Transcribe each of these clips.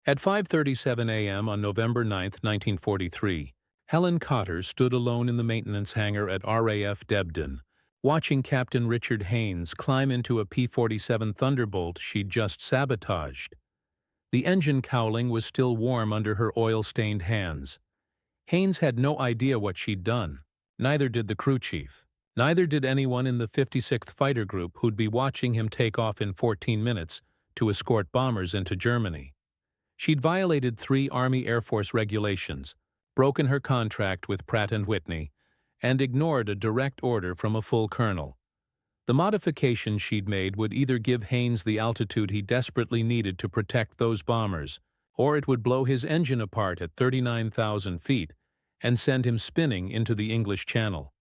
At 5:37 a.m. on November 9, 1943, Helen Cotter stood alone in the maintenance hangar at RAF Debden, watching Captain Richard Haynes climb into a P-47 Thunderbolt she'd just sabotaged. The engine cowling was still warm under her oil-stained hands. Haynes had no idea what she'd done. Neither did the crew chief. Neither did anyone in the 56th Fighter Group who'd be watching him take off in 14 minutes to escort bombers into Germany. She'd violated 3 Army Air Force regulations, broken her contract with Pratt Whitney, and ignored a direct order from a full colonel. The modification she'd made would either give Haynes the altitude he desperately needed to protect those bombers, or it would blow his engine apart at 39,000 feet and send him spinning into the English Channel.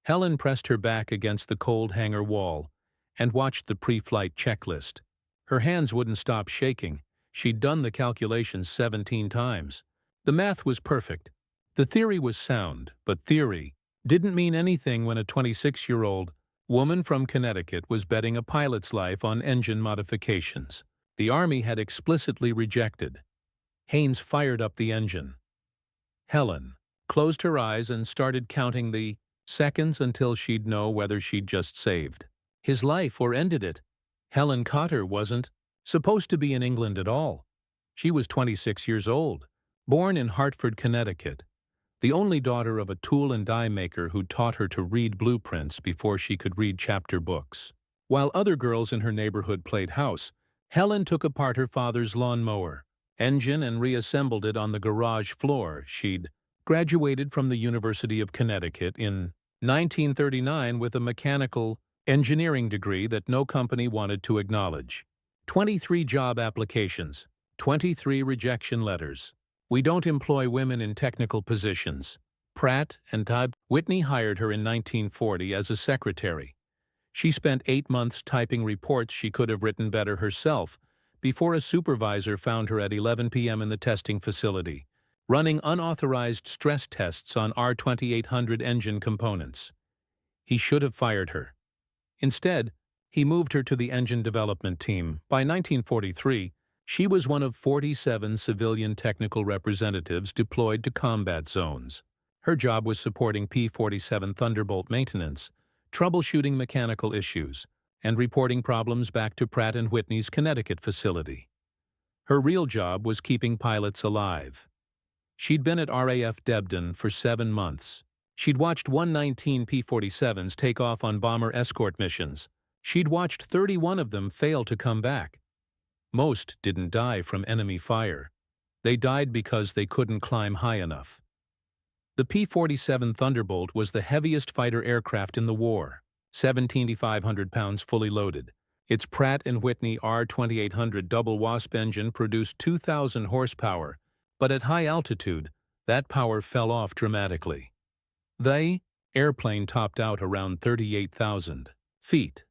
Helen pressed her back against the cold hangar wall and watched the pre-flight checklist. Her hands wouldn't stop shaking. She'd done the calculations 17 times. The math was perfect. The theory was sound, but theory didn't mean anything when a 26-year-old woman from Connecticut was betting a pilot's life on engine modifications. The Army had explicitly rejected. Haynes fired up the engine. Helen closed her eyes and started counting the seconds until she'd know whether she'd just saved his life or ended it. Helen Cotter wasn't supposed to be in England at all. She was 26 years old, born in Hartford, Connecticut, the only daughter of a tool and die maker who taught her to read blueprints before she could read chapter books. While other girls in her neighborhood played house, Helen took apart her father's lawnmower engine and reassembled it on the garage floor. She'd graduated from the University of Connecticut in 1939 with a mechanical engineering degree that no company wanted to acknowledge. 23 job applications, 23 rejection letters. We don't employ women in technical positions. Pratt Whitney hired her in 1940 as a secretary. She spent 8 months typing reports she could have written better herself before a supervisor found her at 11 p.m. in the testing facility, running unauthorized stress tests on R-2800 engine components. He should have fired her. Instead, he moved her to the engine development team. By 1943, she was one of 47 civilian technical representatives deployed to combat zones. Her job was supporting P-47 Thunderbolt maintenance, troubleshooting mechanical issues, and reporting problems back to Pratt & Whitney's Connecticut facility. Her real job was keeping pilots alive. She'd been at RAF Debden for 7 months. She'd watched 119 P-47s take off on bomber escort missions. She'd watched 31 of them fail to come back. Most didn't die from enemy fire. They died because they couldn't climb high enough. The P-47 Thunderbolt was the heaviest fighter aircraft in the war, 1,700 pounds fully loaded. Its Pratt & Whitney R-2800 double wasp engine produced 2,000 horsepower, but at high altitude, that power fell off dramatically. The airplane topped out around 38,000 feet.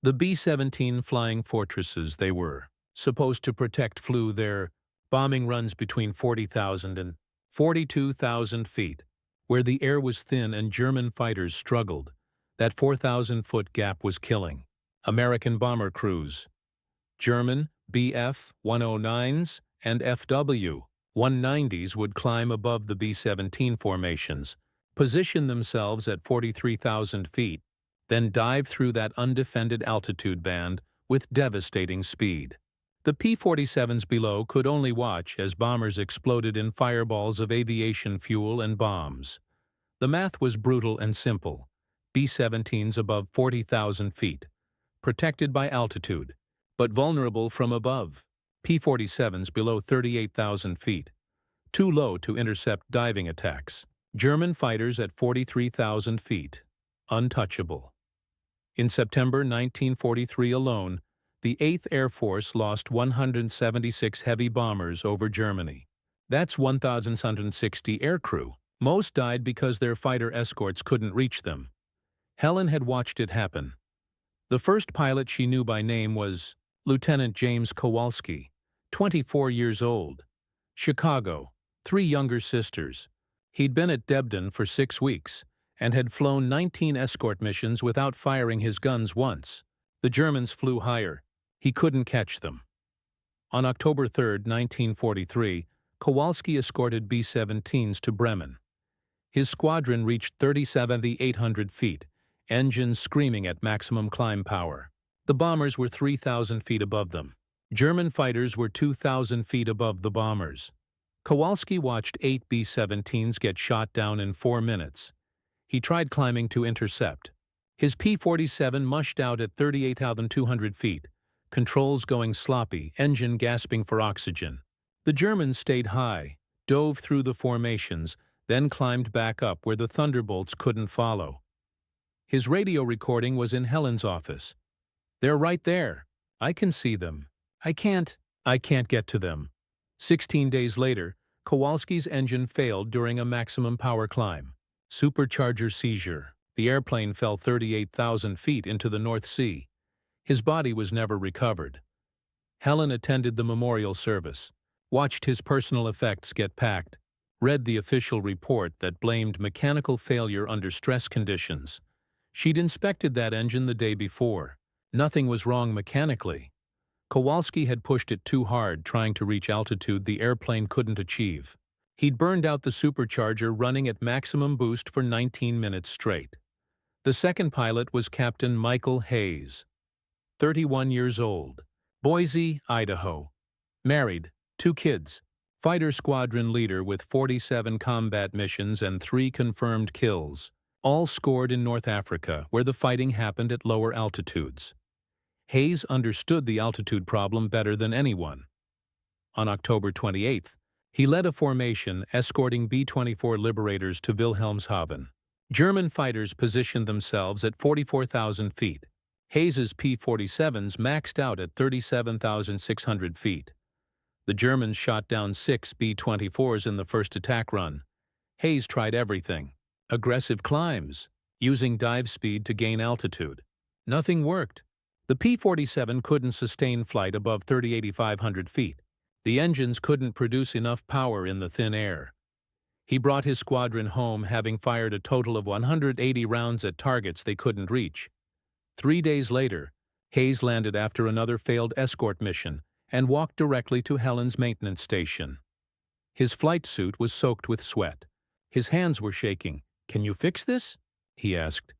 The B-17 flying fortresses they were supposed to protect flew their bombing runs between 40,000 and 42,000 feet, where the air was thin and German fighters struggled. That 4,000-foot gap was killing American bomber crews. German Bf-109s and FW-190s would climb above the B-17 formations, position themselves at 43,000 feet, then dive through that undefended altitude band with devastating speed. The P-47s below could only watch as bombers exploded in fireballs of aviation fuel and bombs. The math was brutal and simple. B-17s above 40,000 feet, protected by altitude, but vulnerable from above. P-47s below 38,000 feet, too low to intercept diving attacks. German fighters at 43,000 feet, untouchable. In September 1943 alone, the 8th Air Force lost 176 heavy bombers over Germany. That's 1,160 aircrew. Most died because their fighter escorts couldn't reach them. Helen had watched it happen. The first pilot she knew by name was Lieutenant James Kowalski, 24 years old. Chicago, 3 younger sisters. He'd been at Debden for 6 weeks and had flown 19 escort missions without firing his guns once. The Germans flew higher. He couldn't catch them. On October 3, 1943, Kowalski escorted B-17s to Bremen. His squadron reached 37,800 feet, engines screaming at maximum climb power. The bombers were 3,000 feet above them. German fighters were 2,000 feet above the bombers. Kowalski watched 8 B-17s get shot down in 4 minutes. He tried climbing to intercept. His P-47 mushed out at 38,200 feet, controls going sloppy, engine gasping for oxygen. The Germans stayed high, dove through the formations, then climbed back up where the Thunderbolts couldn't follow. His radio recording was in Helen's office. "They're right there. I can see them. I can't get to them." 16 days later, Kowalski's engine failed during a maximum power climb. Supercharger seizure. The airplane fell 38,000 feet into the North Sea. His body was never recovered. Helen attended the memorial service, watched his personal effects get packed, read the official report that blamed mechanical failure under stress conditions. She'd inspected that engine the day before. Nothing was wrong mechanically. Kowalski had pushed it too hard trying to reach altitude the airplane couldn't achieve. He'd burned out the supercharger running at maximum boost for 19 minutes straight. The second pilot was Captain Michael Haynes, 31 years old, Boise, Idaho. Married, 2 kids. Fighter squadron leader with 47 combat missions and 3 confirmed kills, all scored in North Africa, where the fighting happened at lower altitudes. Hayes understood the altitude problem better than anyone. On October 28th, he led a formation escorting B-24 Liberators to Wilhelmshaven. German fighters positioned themselves at 44,000 feet. Hayes's P-47s maxed out at 37,600 feet. The Germans shot down 6 B-24s in the first attack run. Hayes tried everything. Aggressive climbs, using dive speed to gain altitude. Nothing worked. The P-47 couldn't sustain flight above 38,500 feet. The engines couldn't produce enough power in the thin air. He brought his squadron home having fired a total of 180 rounds at targets they couldn't reach. 3 days later, Hayes landed after another failed escort mission and walked directly to Helen's maintenance station. His flight suit was soaked with sweat. His hands were shaking. "Can you fix this?" he asked.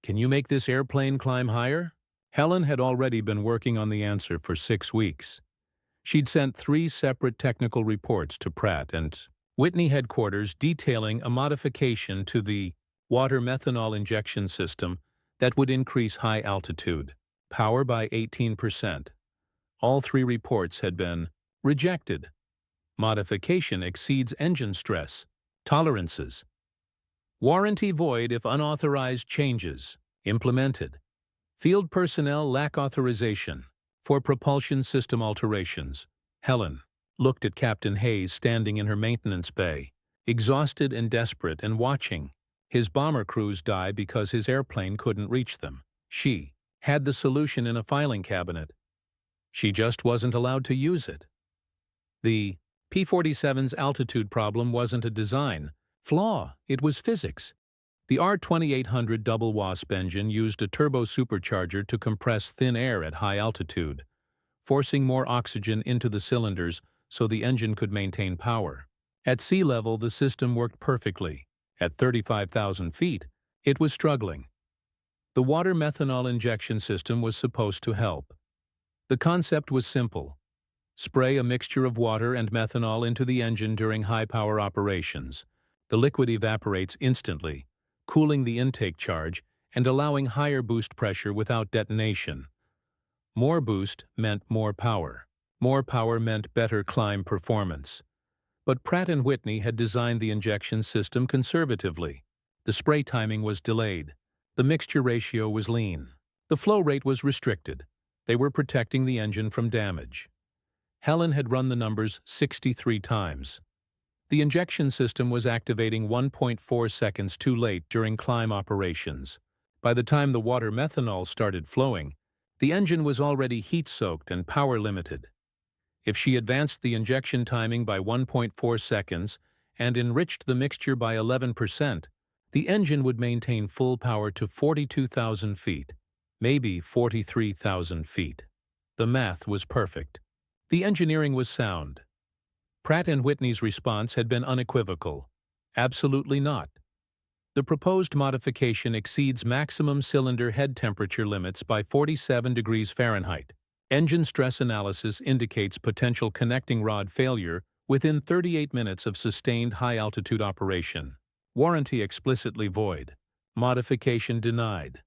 "Can you make this airplane climb higher?" Helen had already been working on the answer for 6 weeks. She'd sent 3 separate technical reports to Pratt and Whitney headquarters detailing a modification to the water-methanol injection system that would increase high altitude power by 18%. All 3 reports had been rejected. Modification exceeds engine stress tolerances. Warranty void if unauthorized changes implemented. Field personnel lack authorization for propulsion system alterations. Helen looked at Captain Hayes standing in her maintenance bay, exhausted and desperate, and watching his bomber crews die because his airplane couldn't reach them. She had the solution in a filing cabinet. She just wasn't allowed to use it. The P-47's altitude problem wasn't a design flaw, it was physics. The R-2800 double WASP engine used a turbo supercharger to compress thin air at high altitude, forcing more oxygen into the cylinders so the engine could maintain power. At sea level, the system worked perfectly. At 35,000 feet, it was struggling. The water-methanol injection system was supposed to help. The concept was simple. Spray a mixture of water and methanol into the engine during high-power operations. The liquid evaporates instantly, cooling the intake charge and allowing higher boost pressure without detonation. More boost meant more power. More power meant better climb performance. But Pratt & Whitney had designed the injection system conservatively. The spray timing was delayed. The mixture ratio was lean. The flow rate was restricted. They were protecting the engine from damage. Helen had run the numbers 63 times. The injection system was activating 1.4 seconds too late during climb operations. By the time the water-methanol started flowing, the engine was already heat-soaked and power-limited. If she advanced the injection timing by 1.4 seconds and enriched the mixture by 11%, the engine would maintain full power to 42,000 feet, maybe 43,000 feet. The math was perfect. The engineering was sound. Pratt and Whitney's response had been unequivocal. Absolutely not. The proposed modification exceeds maximum cylinder head temperature limits by 47 degrees Fahrenheit. Engine stress analysis indicates potential connecting rod failure within 38 minutes of sustained high-altitude operation. Warranty explicitly void. Modification denied.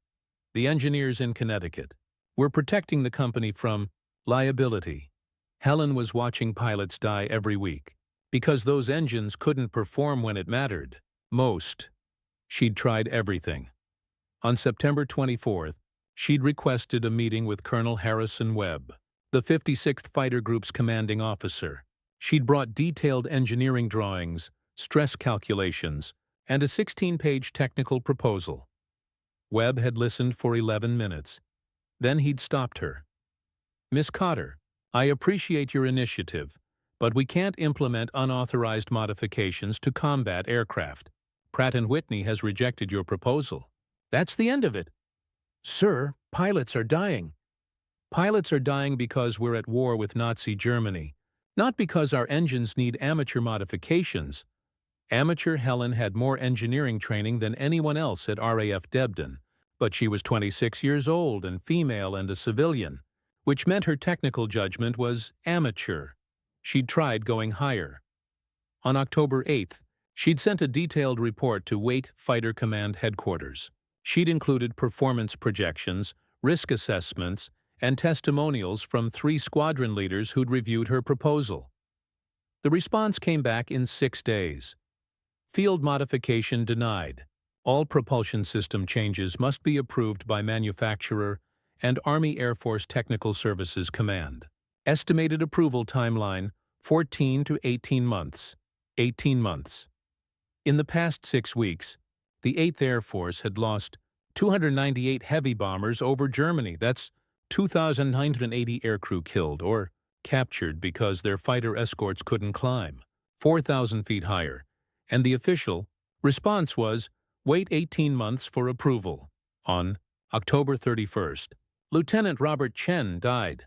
The engineers in Connecticut were protecting the company from liability. Helen was watching pilots die every week because those engines couldn't perform when it mattered most. She'd tried everything. On September 24th, she'd requested a meeting with Colonel Harrison Webb, the 56th Fighter Group's commanding officer. She'd brought detailed engineering drawings, stress calculations, and a 16-page technical proposal. Webb had listened for 11 minutes. Then he'd stopped her. "Miss Cotter, I appreciate your initiative, but we can't implement unauthorized modifications to combat aircraft. Pratt & Whitney has rejected your proposal. That's the end of it." "Sir, pilots are dying." "Pilots are dying because we're at war with Nazi Germany, not because our engines need amateur modifications." Amateur Helen had more engineering training than anyone else at RAF Debden, but she was 26 years old and female and a civilian, which meant her technical judgment was amateur. She'd tried going higher. On October 8th, she'd sent a detailed report to Waite Fighter Command Headquarters. She'd included performance projections, risk assessments, and testimonials from 3 squadron leaders who'd reviewed her proposal. The response came back in 6 days. Field modification denied. All propulsion system changes must be approved by manufacturer and Army Air Force Technical Services Command. Estimated approval timeline, 14 to 18 months. 18 months. In the past 6 weeks, the 8th Air Force had lost 298 heavy bombers over Germany. That's 2,980 aircrew killed or captured because their fighter escorts couldn't climb 4,000 feet higher. And the official response was, wait 18 months for approval. On October 31st, Lieutenant Robert Chen died.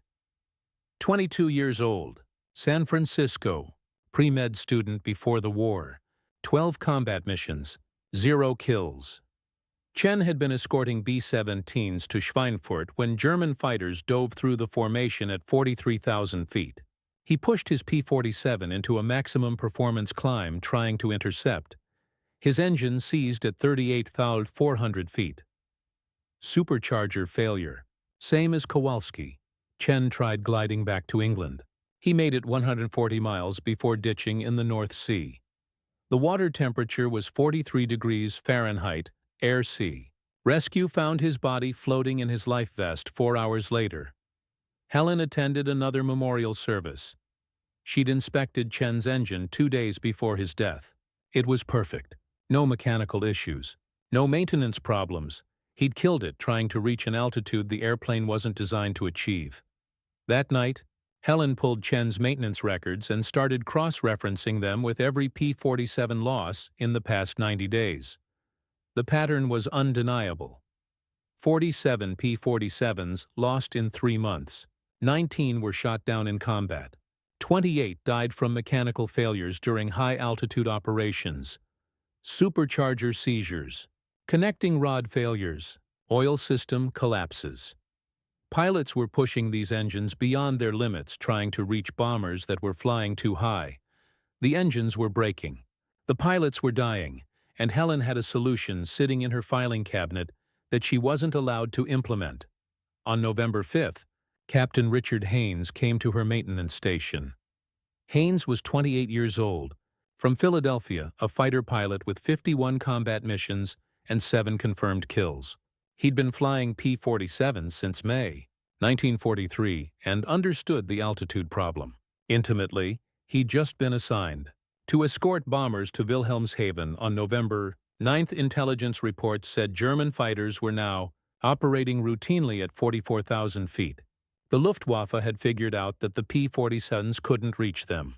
22 years old, San Francisco, pre-med student before the war, 12 combat missions, 0 kills. Chen had been escorting B-17s to Schweinfurt when German fighters dove through the formation at 43,000 feet. He pushed his P-47 into a maximum performance climb trying to intercept. His engine seized at 38,400 feet. Supercharger failure. Same as Kowalski. Chen tried gliding back to England. He made it 140 miles before ditching in the North Sea. The water temperature was 43 degrees Fahrenheit, air-sea. Rescue found his body floating in his life vest 4 hours later. Helen attended another memorial service. She'd inspected Chen's engine 2 days before his death. It was perfect. No mechanical issues. No maintenance problems. He'd killed it trying to reach an altitude the airplane wasn't designed to achieve. That night, Helen pulled Chen's maintenance records and started cross-referencing them with every P-47 loss in the past 90 days. The pattern was undeniable. 47 P-47s lost in 3 months. 19 were shot down in combat. 28 died from mechanical failures during high-altitude operations. Supercharger seizures. Connecting rod failures. Oil system collapses. Pilots were pushing these engines beyond their limits, trying to reach bombers that were flying too high. The engines were breaking. The pilots were dying, and Helen had a solution sitting in her filing cabinet that she wasn't allowed to implement. On November 5th, Captain Richard Haynes came to her maintenance station. Haynes was 28 years old, from Philadelphia, a fighter pilot with 51 combat missions and 7 confirmed kills. He'd been flying P-47s since May 1943 and understood the altitude problem. Intimately, he'd just been assigned to escort bombers to Wilhelmshaven on November 9th. Intelligence reports said German fighters were now operating routinely at 44,000 feet. The Luftwaffe had figured out that the P-47s couldn't reach them.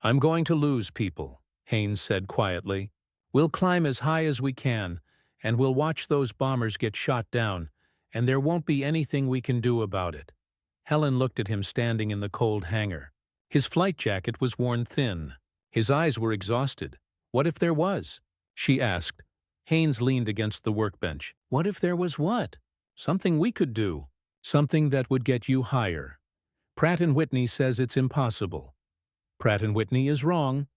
"I'm going to lose people," Haynes said quietly. "We'll climb as high as we can, and we'll watch those bombers get shot down, and there won't be anything we can do about it." Helen looked at him standing in the cold hangar. His flight jacket was worn thin. His eyes were exhausted. What if there was? She asked. Haynes leaned against the workbench. What if there was what? Something we could do. Something that would get you higher. Pratt Whitney says it's impossible. Pratt Whitney is wrong.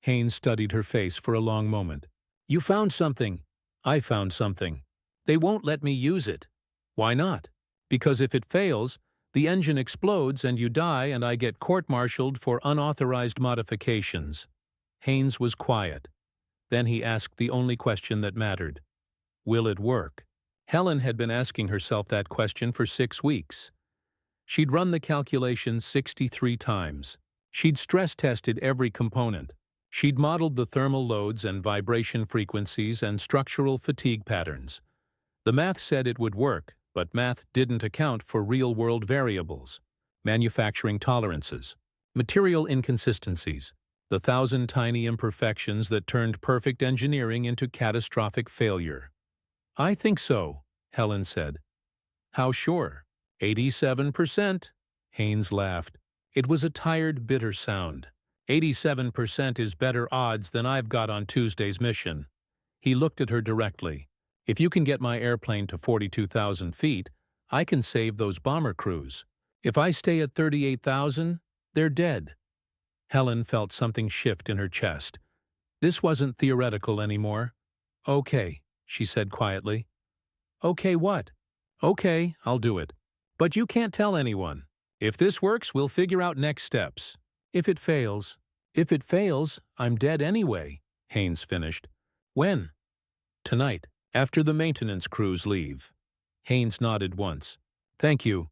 Haynes studied her face for a long moment. You found something. I found something. They won't let me use it. Why not? Because if it fails, the engine explodes and you die and I get court-martialed for unauthorized modifications. Haynes was quiet. Then he asked the only question that mattered. Will it work? Helen had been asking herself that question for 6 weeks. She'd run the calculations 63 times. She'd stress-tested every component. She'd modeled the thermal loads and vibration frequencies and structural fatigue patterns. The math said it would work, but math didn't account for real-world variables, manufacturing tolerances, material inconsistencies, the 1,000 tiny imperfections that turned perfect engineering into catastrophic failure. I think so, Helen said. How sure? 87%. Haynes laughed. It was a tired, bitter sound. 87% is better odds than I've got on Tuesday's mission. He looked at her directly. If you can get my airplane to 42,000 feet, I can save those bomber crews. If I stay at 38,000, they're dead. Helen felt something shift in her chest. This wasn't theoretical anymore. Okay, she said quietly. Okay what? Okay, I'll do it. But you can't tell anyone. If this works, we'll figure out next steps. If it fails, I'm dead anyway, Haynes finished. When? Tonight, after the maintenance crews leave. Haynes nodded once. Thank you.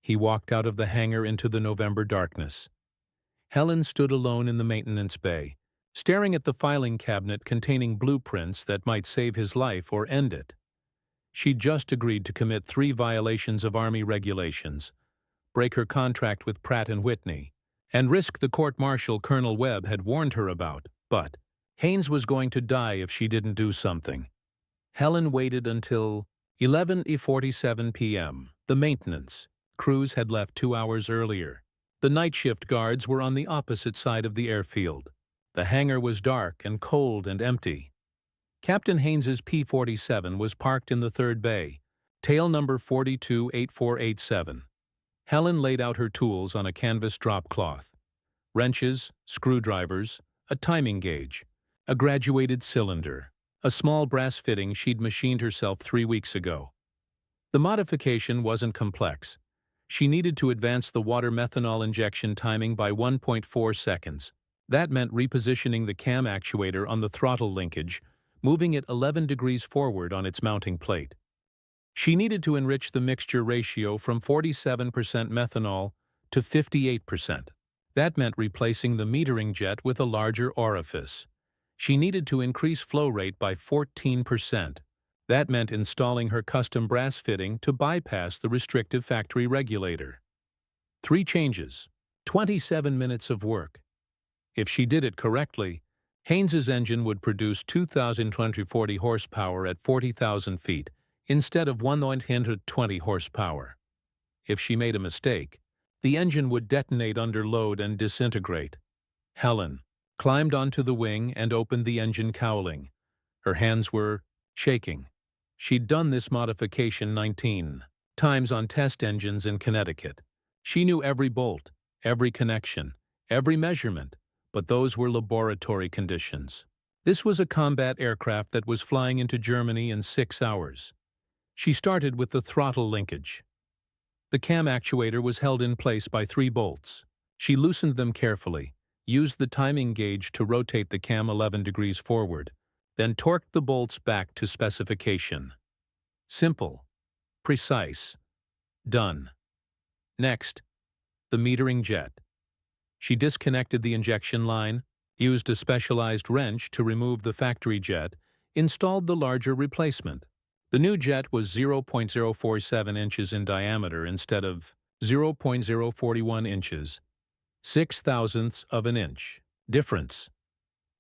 He walked out of the hangar into the November darkness. Helen stood alone in the maintenance bay, staring at the filing cabinet containing blueprints that might save his life or end it. She'd just agreed to commit 3 violations of Army regulations, break her contract with Pratt Whitney, and risk the court-martial Colonel Webb had warned her about, but Haynes was going to die if she didn't do something. Helen waited until 11:47 p.m. The maintenance crews had left 2 hours earlier. The night shift guards were on the opposite side of the airfield. The hangar was dark and cold and empty. Captain Haynes's P-47 was parked in the third bay, tail number 428487. Helen laid out her tools on a canvas drop cloth. Wrenches, screwdrivers, a timing gauge, a graduated cylinder, a small brass fitting she'd machined herself 3 weeks ago. The modification wasn't complex. She needed to advance the water-methanol injection timing by 1.4 seconds. That meant repositioning the cam actuator on the throttle linkage, moving it 11 degrees forward on its mounting plate. She needed to enrich the mixture ratio from 47% methanol to 58%. That meant replacing the metering jet with a larger orifice. She needed to increase flow rate by 14%. That meant installing her custom brass fitting to bypass the restrictive factory regulator. 3 changes, 27 minutes of work. If she did it correctly, Haynes's engine would produce 2,240 horsepower at 40,000 feet instead of 1,920 horsepower. If she made a mistake, the engine would detonate under load and disintegrate. Helen climbed onto the wing and opened the engine cowling. Her hands were shaking. She'd done this modification 19 times on test engines in Connecticut. She knew every bolt, every connection, every measurement, but those were laboratory conditions. This was a combat aircraft that was flying into Germany in 6 hours. She started with the throttle linkage. The cam actuator was held in place by 3 bolts. She loosened them carefully, used the timing gauge to rotate the cam 11 degrees forward, then torqued the bolts back to specification. Simple, precise, done. Next, the metering jet. She disconnected the injection line, used a specialized wrench to remove the factory jet, installed the larger replacement. The new jet was 0.047 inches in diameter instead of 0.041 inches, 0.006 of an inch. Difference.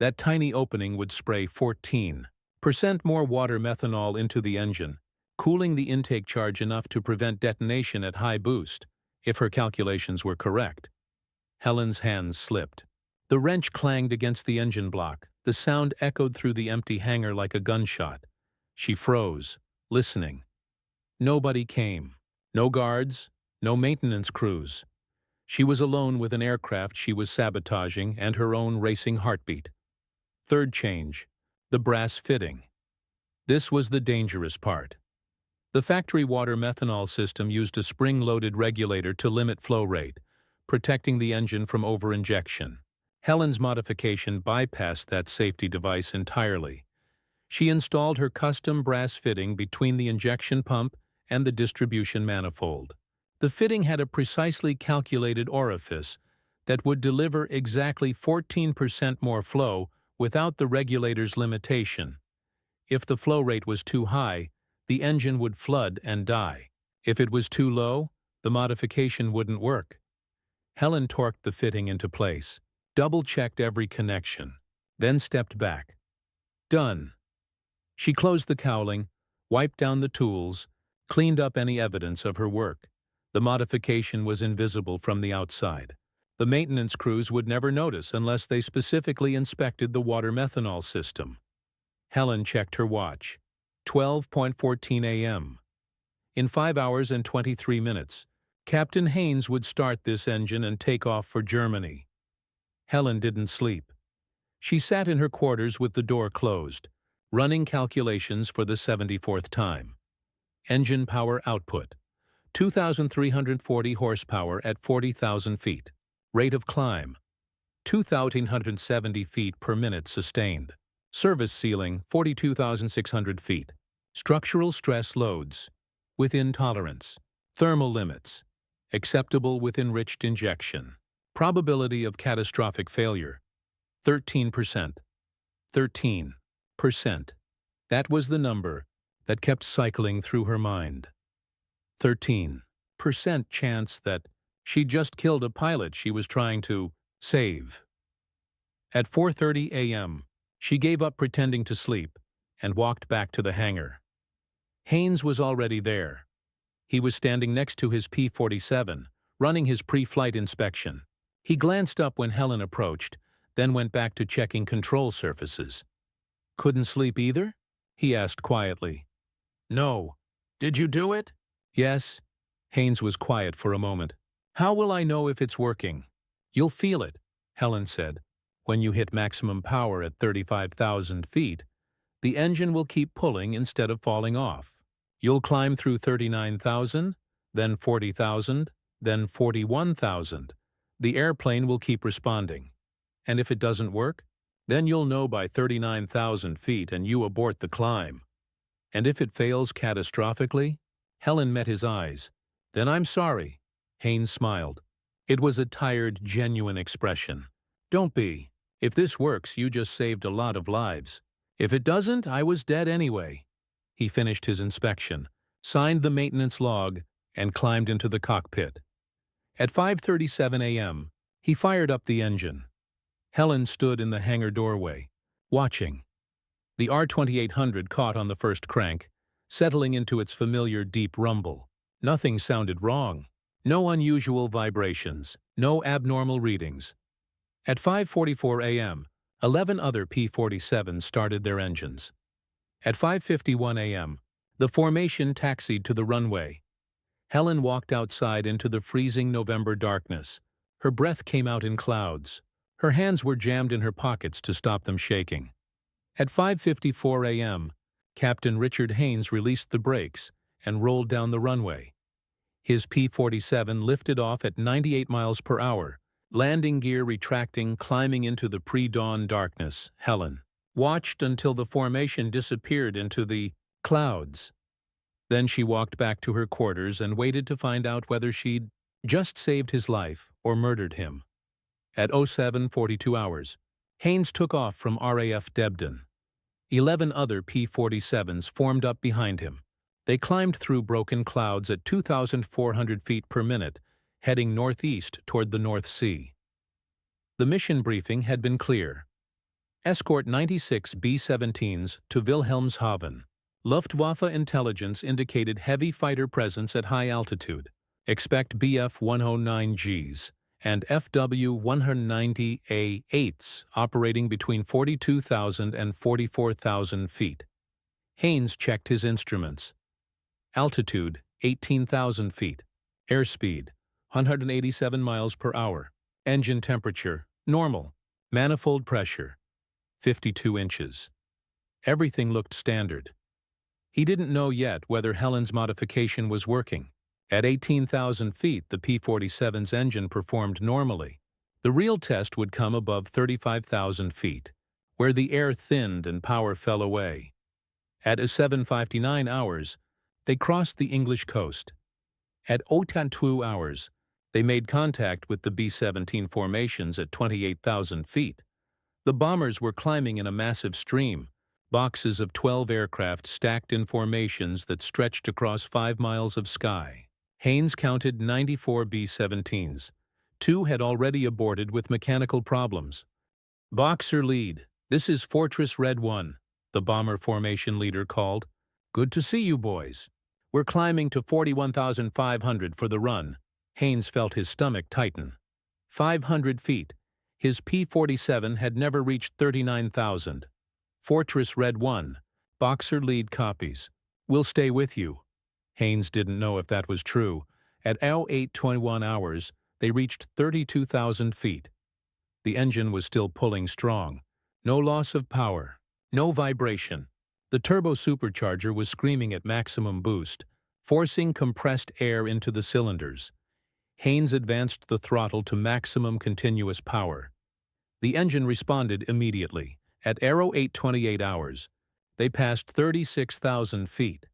That tiny opening would spray 14% more water-methanol into the engine, cooling the intake charge enough to prevent detonation at high boost, if her calculations were correct. Helen's hands slipped. The wrench clanged against the engine block. The sound echoed through the empty hangar like a gunshot. She froze, listening. Nobody came. No guards, no maintenance crews. She was alone with an aircraft she was sabotaging and her own racing heartbeat. Third change, the brass fitting. This was the dangerous part. The factory water-methanol system used a spring-loaded regulator to limit flow rate, protecting the engine from over-injection. Helen's modification bypassed that safety device entirely. She installed her custom brass fitting between the injection pump and the distribution manifold. The fitting had a precisely calculated orifice that would deliver exactly 14% more flow without the regulator's limitation. If the flow rate was too high, the engine would flood and die. If it was too low, the modification wouldn't work. Helen torqued the fitting into place, double-checked every connection, then stepped back. Done. She closed the cowling, wiped down the tools, cleaned up any evidence of her work. The modification was invisible from the outside. The maintenance crews would never notice unless they specifically inspected the water-methanol system. Helen checked her watch. 12:14 a.m. In 5 hours and 23 minutes, Captain Haynes would start this engine and take off for Germany. Helen didn't sleep. She sat in her quarters with the door closed, running calculations for the 74th time. Engine power output: 2,340 horsepower at 40,000 feet. Rate of climb: 2,870 feet per minute sustained. Service ceiling: 42,600 feet. Structural stress loads: within tolerance. Thermal limits: acceptable with enriched injection. Probability of catastrophic failure: 13%. 13%. That was the number that kept cycling through her mind. 13% chance that she'd just killed a pilot she was trying to save. At 4:30 a.m., she gave up pretending to sleep and walked back to the hangar. Haynes was already there. He was standing next to his P-47, running his pre-flight inspection. He glanced up when Helen approached, then went back to checking control surfaces. "Couldn't sleep either?" he asked quietly. "No. Did you do it?" "Yes." Haynes was quiet for a moment. "How will I know if it's working?" "You'll feel it," Helen said. "When you hit maximum power at 35,000 feet, the engine will keep pulling instead of falling off. You'll climb through 39,000, then 40,000, then 41,000. The airplane will keep responding. And if it doesn't work, then you'll know by 39,000 feet and you abort the climb. And if it fails catastrophically," Helen met his eyes. "Then I'm sorry." Haynes smiled. It was a tired, genuine expression. "Don't be. If this works, you just saved a lot of lives. If it doesn't, I was dead anyway." He finished his inspection, signed the maintenance log, and climbed into the cockpit. At 5:37 a.m., he fired up the engine. Helen stood in the hangar doorway, watching. The R-2800 caught on the first crank, settling into its familiar deep rumble. Nothing sounded wrong. No unusual vibrations, no abnormal readings. At 5:44 a.m., 11 other P-47s started their engines. At 5:51 a.m., the formation taxied to the runway. Helen walked outside into the freezing November darkness. Her breath came out in clouds. Her hands were jammed in her pockets to stop them shaking. At 5:54 a.m., Captain Richard Haynes released the brakes and rolled down the runway. His P-47 lifted off at 98 miles per hour, landing gear retracting, climbing into the pre-dawn darkness. Helen watched until the formation disappeared into the clouds. Then she walked back to her quarters and waited to find out whether she'd just saved his life or murdered him. At 07:42 hours, Haynes took off from RAF Debden. 11 other P-47s formed up behind him. They climbed through broken clouds at 2,400 feet per minute, heading northeast toward the North Sea. The mission briefing had been clear. Escort 96 B-17s to Wilhelmshaven. Luftwaffe intelligence indicated heavy fighter presence at high altitude. Expect BF-109Gs and FW-190A8s operating between 42,000 and 44,000 feet. Haynes checked his instruments. Altitude, 18,000 feet. Airspeed, 187 miles per hour. Engine temperature, normal. Manifold pressure, 52 inches. Everything looked standard. He didn't know yet whether Helen's modification was working. At 18,000 feet, the P-47's engine performed normally. The real test would come above 35,000 feet, where the air thinned and power fell away. At 7:59 hours, they crossed the English coast. At 02 hours, they made contact with the B-17 formations at 28,000 feet. The bombers were climbing in a massive stream, boxes of 12 aircraft stacked in formations that stretched across 5 miles of sky. Haynes counted 94 B-17s. 2 had already aborted with mechanical problems. "Boxer lead, this is Fortress Red 1, the bomber formation leader called. "Good to see you, boys. We're climbing to 41,500 for the run." Haynes felt his stomach tighten. 500 feet. His P-47 had never reached 39,000. Fortress Red 1, Boxer lead copies. "We'll stay with you." Haynes didn't know if that was true. At 08:21 hours, they reached 32,000 feet. The engine was still pulling strong. No loss of power. No vibration. The turbo supercharger was screaming at maximum boost, forcing compressed air into the cylinders. Haynes advanced the throttle to maximum continuous power. The engine responded immediately. At 08:28 hours, they passed 36,000 feet.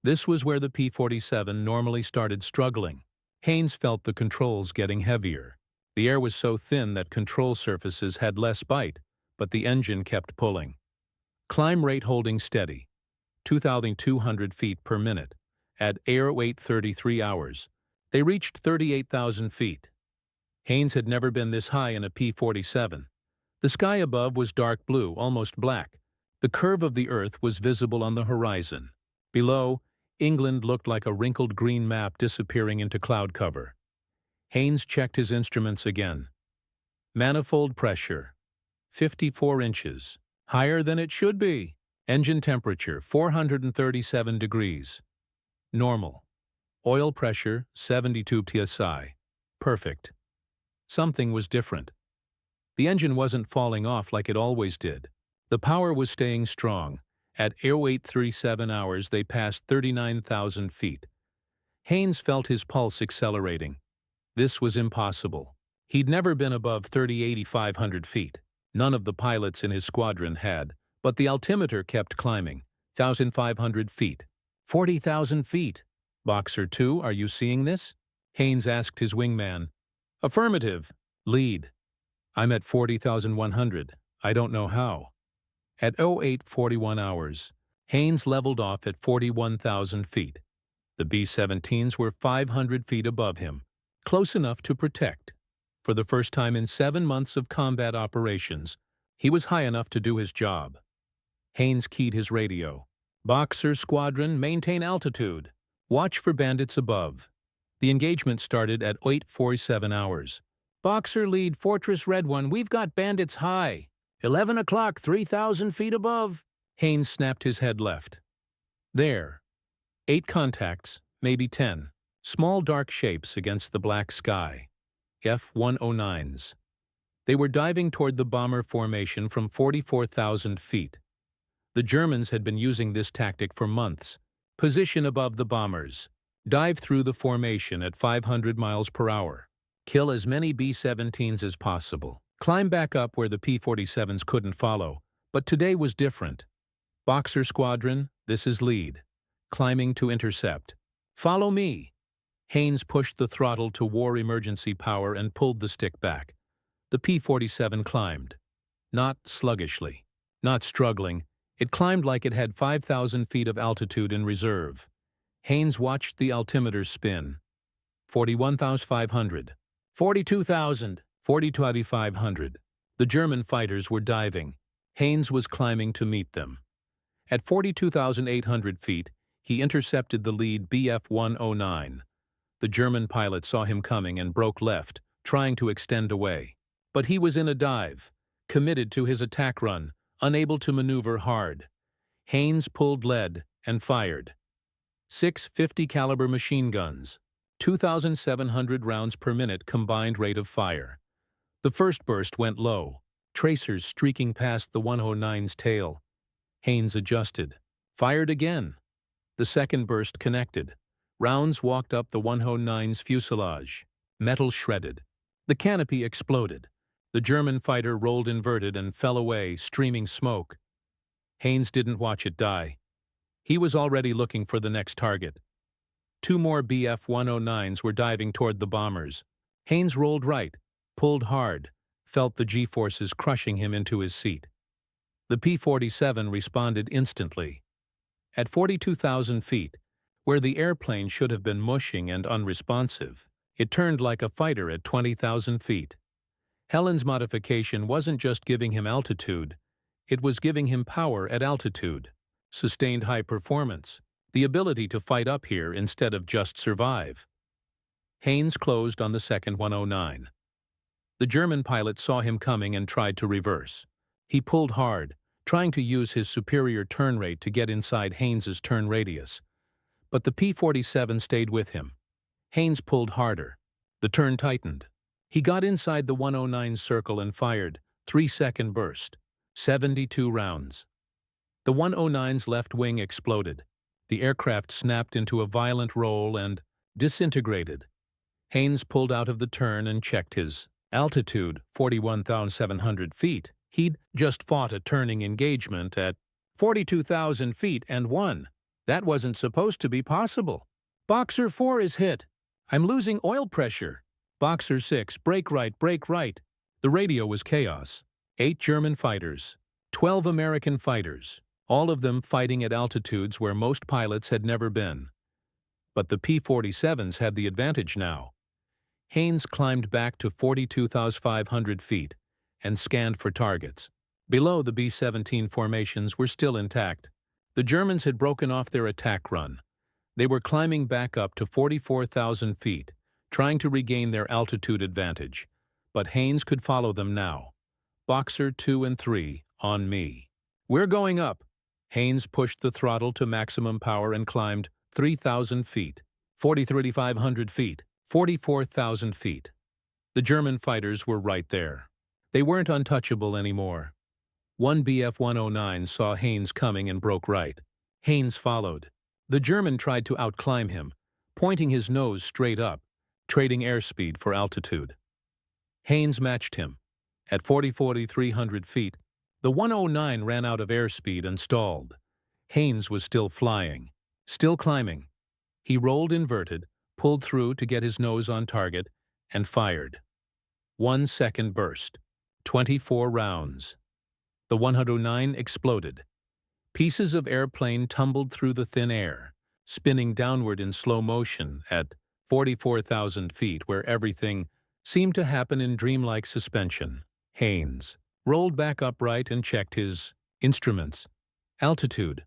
This was where the P-47 normally started struggling. Haynes felt the controls getting heavier. The air was so thin that control surfaces had less bite, but the engine kept pulling. Climb rate holding steady, 2,200 feet per minute. At 08:33 hours, they reached 38,000 feet. Haynes had never been this high in a P-47. The sky above was dark blue, almost black. The curve of the earth was visible on the horizon. Below, England looked like a wrinkled green map disappearing into cloud cover. Haynes checked his instruments again. Manifold pressure, 54 inches. Higher than it should be. Engine temperature, 437 degrees. Normal. Oil pressure, 72 psi. Perfect. Something was different. The engine wasn't falling off like it always did. The power was staying strong. At 08:37 hours, they passed 39,000 feet. Haynes felt his pulse accelerating. This was impossible. He'd never been above 38,500 feet. None of the pilots in his squadron had, but the altimeter kept climbing. 1,500 feet. 40,000 feet. "Boxer 2, are you seeing this?" Haynes asked his wingman. "Affirmative. Lead." "I'm at 40,100. I don't know how." At 08:41 hours, Haynes leveled off at 41,000 feet. The B-17s were 500 feet above him, close enough to protect. For the first time in 7 months of combat operations, he was high enough to do his job. Haynes keyed his radio. "Boxer squadron, maintain altitude. Watch for bandits above." The engagement started at 08:47 hours. "Boxer lead Fortress Red 1, we've got bandits high. 11 o'clock, 3,000 feet above." Haynes snapped his head left. There. 8 contacts, maybe 10. Small dark shapes against the black sky. F-109s. They were diving toward the bomber formation from 44,000 feet. The Germans had been using this tactic for months. Position above the bombers. Dive through the formation at 500 miles per hour. Kill as many B-17s as possible. Climb back up where the P-47s couldn't follow. But today was different. "Boxer squadron, this is lead. Climbing to intercept. Follow me." Haynes pushed the throttle to war emergency power and pulled the stick back. The P-47 climbed. Not sluggishly. Not struggling. It climbed like it had 5,000 feet of altitude in reserve. Haynes watched the altimeter spin. 41,500. 42,000. 42,500. The German fighters were diving. Haynes was climbing to meet them. At 42,800 feet, he intercepted the lead BF-109. The German pilot saw him coming and broke left, trying to extend away. But he was in a dive, committed to his attack run, unable to maneuver hard. Haynes pulled lead and fired. 6 50-caliber machine guns, 2,700 rounds per minute combined rate of fire. The first burst went low, tracers streaking past the 109's tail. Haynes adjusted, fired again. The second burst connected. Rounds walked up the 109's fuselage. Metal shredded. The canopy exploded. The German fighter rolled inverted and fell away, streaming smoke. Haynes didn't watch it die. He was already looking for the next target. 2 more Bf-109s were diving toward the bombers. Haynes rolled right, pulled hard, felt the G-forces crushing him into his seat. The P-47 responded instantly. At 42,000 feet, where the airplane should have been mushing and unresponsive, it turned like a fighter at 20,000 feet. Helen's modification wasn't just giving him altitude, it was giving him power at altitude, sustained high performance, the ability to fight up here instead of just survive. Haynes closed on the second 109. The German pilot saw him coming and tried to reverse. He pulled hard, trying to use his superior turn rate to get inside Haynes's turn radius. But the P-47 stayed with him. Haynes pulled harder. The turn tightened. He got inside the 109 circle and fired, 3-second burst, 72 rounds. The 109's left wing exploded. The aircraft snapped into a violent roll and disintegrated. Haynes pulled out of the turn and checked his altitude, 41,700 feet. He'd just fought a turning engagement at 42,000 feet and won. That wasn't supposed to be possible. Boxer 4 is hit. I'm losing oil pressure. Boxer 6, brake right, brake right. The radio was chaos. 8 German fighters, 12 American fighters, all of them fighting at altitudes where most pilots had never been. But the P-47s had the advantage now. Haynes climbed back to 42,500 feet and scanned for targets. Below, the B-17 formations were still intact. The Germans had broken off their attack run. They were climbing back up to 44,000 feet, trying to regain their altitude advantage. But Haynes could follow them now. Boxer 2 and 3, on me. We're going up. Haynes pushed the throttle to maximum power and climbed 3,000 feet, 40,500 feet, 44,000 feet. The German fighters were right there. They weren't untouchable anymore. One Bf-109 saw Haynes coming and broke right. Haynes followed. The German tried to outclimb him, pointing his nose straight up, trading airspeed for altitude. Haynes matched him. At 40,300 feet, the 109 ran out of airspeed and stalled. Haynes was still flying, still climbing. He rolled inverted, pulled through to get his nose on target, and fired. 1 second burst. 24 rounds. The 109 exploded. Pieces of airplane tumbled through the thin air, spinning downward in slow motion at 44,000 feet, where everything seemed to happen in dreamlike suspension. Haynes rolled back upright and checked his instruments. Altitude,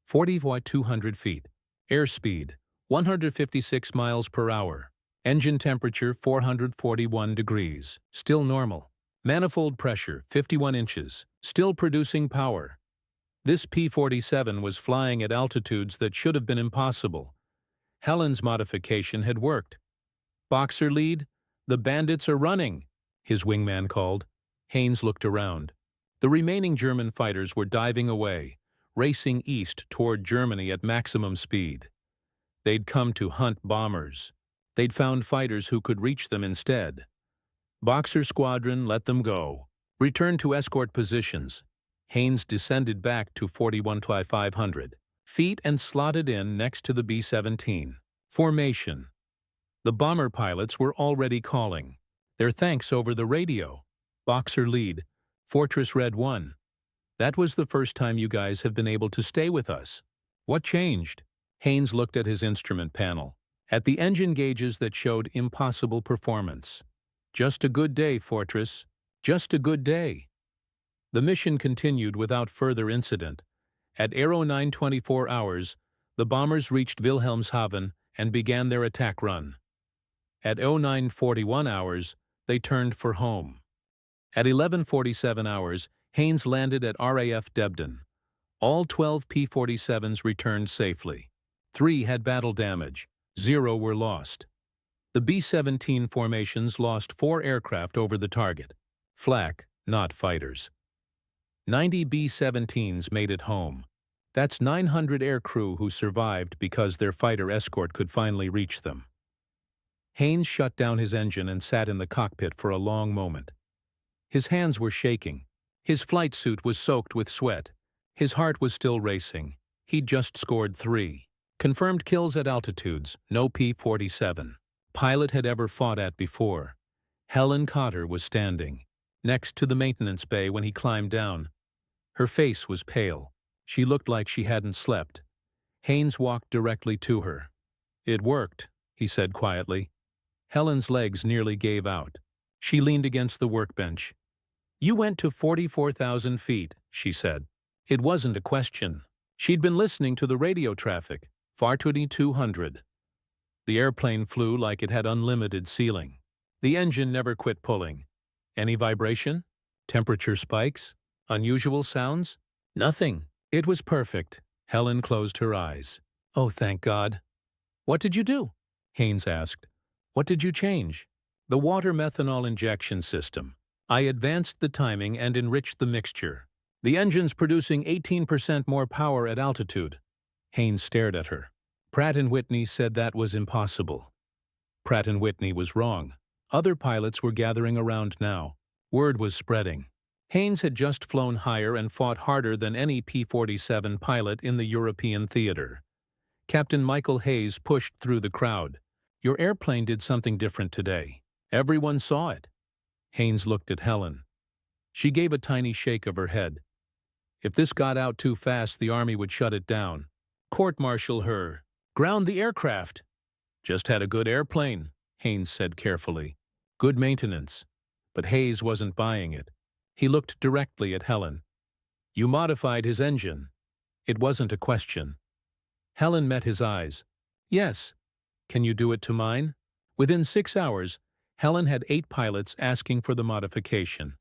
40,200 feet. Airspeed, 156 miles per hour. Engine temperature, 441 degrees. Still normal. Manifold pressure, 51 inches. Still producing power. This P-47 was flying at altitudes that should have been impossible. Helen's modification had worked. Boxer lead, the bandits are running, his wingman called. Haynes looked around. The remaining German fighters were diving away, racing east toward Germany at maximum speed. They'd come to hunt bombers. They'd found fighters who could reach them instead. Boxer squadron, let them go. Return to escort positions. Haynes descended back to 41,500 feet and slotted in next to the B-17. Formation. The bomber pilots were already calling. Their thanks over the radio. Boxer lead, Fortress Red 1. That was the first time you guys have been able to stay with us. What changed? Haynes looked at his instrument panel, at the engine gauges that showed impossible performance. Just a good day, Fortress. Just a good day. The mission continued without further incident. At 0924 hours, the bombers reached Wilhelmshaven and began their attack run. At 09:41 hours, they turned for home. At 11:47 hours, Haynes landed at RAF Debden. All 12 P-47s returned safely. 3 had battle damage, 0 were lost. The B-17 formations lost 4 aircraft over the target. Flak, not fighters. 90 B-17s made it home. That's 900 aircrew who survived because their fighter escort could finally reach them. Haynes shut down his engine and sat in the cockpit for a long moment. His hands were shaking. His flight suit was soaked with sweat. His heart was still racing. He'd just scored 3 confirmed kills at altitudes no P-47 pilot had ever fought at before. Helen Cotter was standing next to the maintenance bay when he climbed down. Her face was pale. She looked like she hadn't slept. Haynes walked directly to her. "It worked," he said quietly. Helen's legs nearly gave out. She leaned against the workbench. "You went to 44,000 feet," she said. It wasn't a question. She'd been listening to the radio traffic. Far 200. The airplane flew like it had unlimited ceiling. The engine never quit pulling. Any vibration? Temperature spikes? Unusual sounds? Nothing. It was perfect. Helen closed her eyes. "Oh, thank God." "What did you do?" Haynes asked. "What did you change?" "The water-methanol injection system. I advanced the timing and enriched the mixture. The engine's producing 18% more power at altitude." Haynes stared at her. Pratt Whitney said that was impossible. Pratt Whitney was wrong. Other pilots were gathering around now. Word was spreading. Haynes had just flown higher and fought harder than any P-47 pilot in the European theater. Captain Michael Hayes pushed through the crowd. "Your airplane did something different today. Everyone saw it." Haynes looked at Helen. She gave a tiny shake of her head. "If this got out too fast, the Army would shut it down. Court-martial her. Ground the aircraft." "Just had a good airplane," Haynes said carefully. "Good maintenance." But Hayes wasn't buying it. He looked directly at Helen. "You modified his engine." It wasn't a question. Helen met his eyes. "Yes." "Can you do it to mine?" Within 6 hours, Helen had 8 pilots asking for the modification.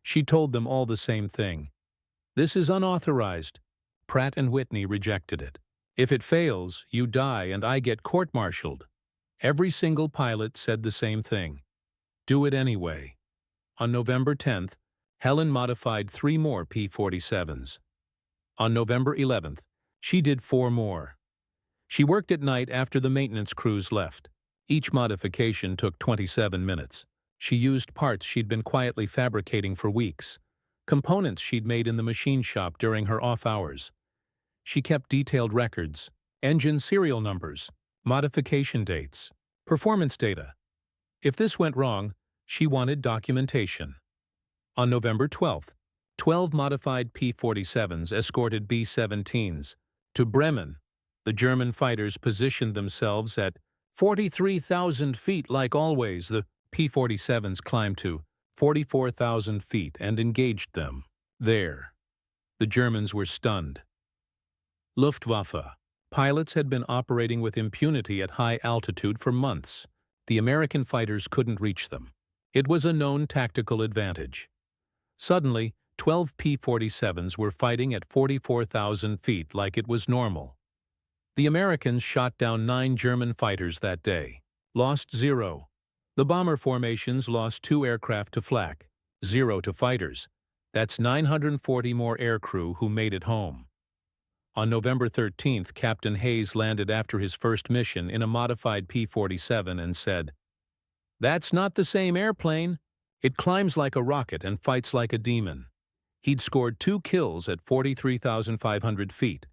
She told them all the same thing. "This is unauthorized." Pratt and Whitney rejected it. "If it fails, you die and I get court-martialed." Every single pilot said the same thing. Do it anyway. On November 10th, Helen modified 3 more P-47s. On November 11th, she did 4 more. She worked at night after the maintenance crews left. Each modification took 27 minutes. She used parts she'd been quietly fabricating for weeks, components she'd made in the machine shop during her off hours. She kept detailed records, engine serial numbers, modification dates, performance data. If this went wrong, she wanted documentation. On November 12th, 12 modified P-47s escorted B-17s to Bremen. The German fighters positioned themselves at 43,000 feet like always. The P-47s climbed to 44,000 feet and engaged them. There. The Germans were stunned. Luftwaffe. Pilots had been operating with impunity at high altitude for months. The American fighters couldn't reach them. It was a known tactical advantage. Suddenly, 12 P-47s were fighting at 44,000 feet like it was normal. The Americans shot down 9 German fighters that day. Lost 0. The bomber formations lost 2 aircraft to flak, 0 to fighters. That's 940 more aircrew who made it home. On November 13th, Captain Hayes landed after his first mission in a modified P-47 and said, "That's not the same airplane. It climbs like a rocket and fights like a demon." He'd scored 2 kills at 43,500 feet.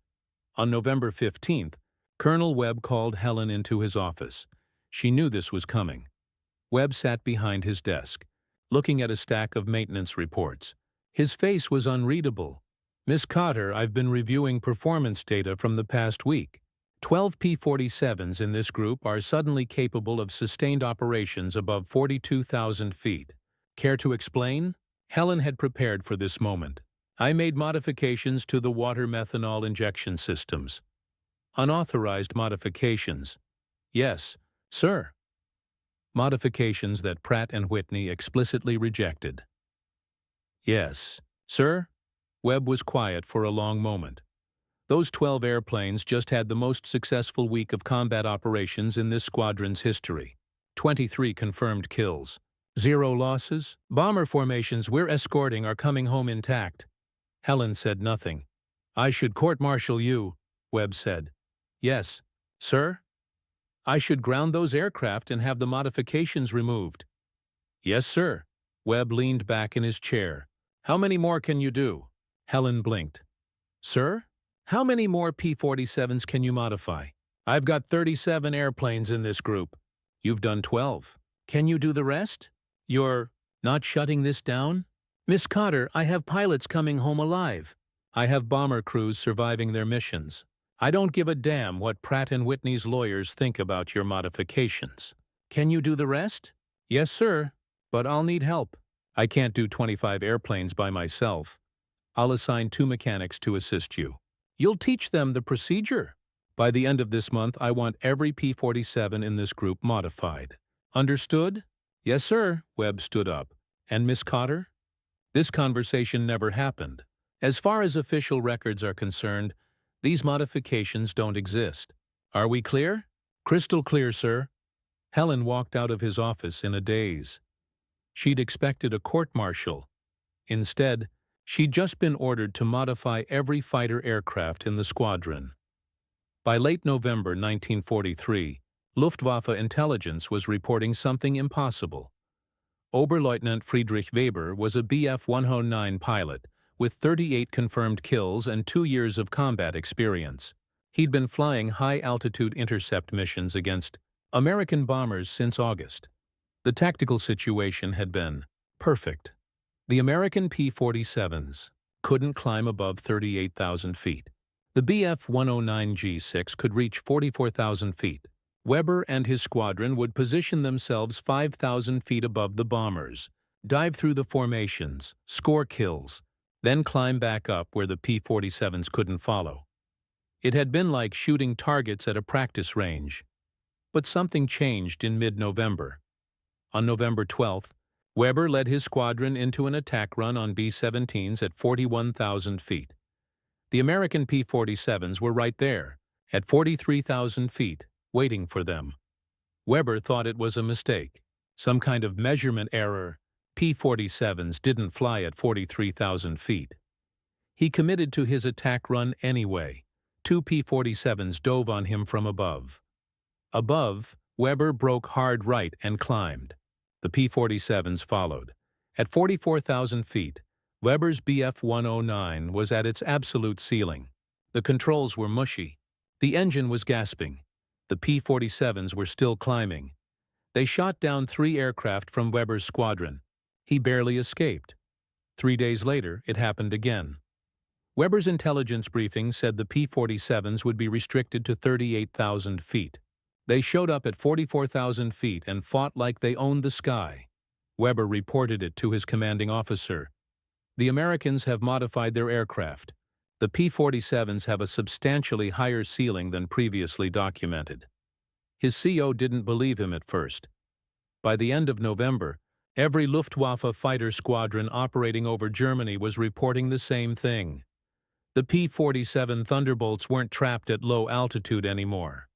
On November 15th, Colonel Webb called Helen into his office. She knew this was coming. Webb sat behind his desk, looking at a stack of maintenance reports. His face was unreadable. "Miss Cotter, I've been reviewing performance data from the past week. 12 P-47s in this group are suddenly capable of sustained operations above 42,000 feet. Care to explain?" Helen had prepared for this moment. "I made modifications to the water-methanol injection systems." "Unauthorized modifications?" "Yes, sir." modifications that Pratt and Whitney explicitly rejected. Yes, sir? Webb was quiet for a long moment. Those 12 airplanes just had the most successful week of combat operations in this squadron's history. 23 confirmed kills. 0 losses. Bomber formations we're escorting are coming home intact. Helen said nothing. I should court-martial you, Webb said. Yes, sir? I should ground those aircraft and have the modifications removed. Yes, sir. Webb leaned back in his chair. How many more can you do? Helen blinked. Sir? How many more P-47s can you modify? I've got 37 airplanes in this group. You've done 12. Can you do the rest? You're not shutting this down? Miss Cotter, I have pilots coming home alive. I have bomber crews surviving their missions. I don't give a damn what Pratt and Whitney's lawyers think about your modifications. Can you do the rest? Yes, sir, but I'll need help. I can't do 25 airplanes by myself. I'll assign 2 mechanics to assist you. You'll teach them the procedure. By the end of this month, I want every P-47 in this group modified. Understood? Yes, sir. Webb stood up. And Miss Cotter? This conversation never happened. As far as official records are concerned, these modifications don't exist. Are we clear? Crystal clear, sir. Helen walked out of his office in a daze. She'd expected a court-martial. Instead, she'd just been ordered to modify every fighter aircraft in the squadron. By late November 1943, Luftwaffe intelligence was reporting something impossible. Oberleutnant Friedrich Weber was a Bf-109 pilot with 38 confirmed kills and 2 years of combat experience. He'd been flying high-altitude intercept missions against American bombers since August. The tactical situation had been perfect. The American P-47s couldn't climb above 38,000 feet. The Bf-109G6 could reach 44,000 feet. Weber and his squadron would position themselves 5,000 feet above the bombers, dive through the formations, score kills, then climb back up where the P-47s couldn't follow. It had been like shooting targets at a practice range. But something changed in mid-November. On November 12th, Weber led his squadron into an attack run on B-17s at 41,000 feet. The American P-47s were right there, at 43,000 feet, waiting for them. Weber thought it was a mistake, some kind of measurement error. P-47s didn't fly at 43,000 feet. He committed to his attack run anyway. 2 P-47s dove on him from above. Above, Weber broke hard right and climbed. The P-47s followed. At 44,000 feet, Weber's Bf-109 was at its absolute ceiling. The controls were mushy. The engine was gasping. The P-47s were still climbing. They shot down 3 aircraft from Weber's squadron. He barely escaped. 3 days later, it happened again. Weber's intelligence briefing said the P-47s would be restricted to 38,000 feet. They showed up at 44,000 feet and fought like they owned the sky. Weber reported it to his commanding officer. The Americans have modified their aircraft. The P-47s have a substantially higher ceiling than previously documented. His CO didn't believe him at first. By the end of November, every Luftwaffe fighter squadron operating over Germany was reporting the same thing. The P-47 Thunderbolts weren't trapped at low altitude anymore.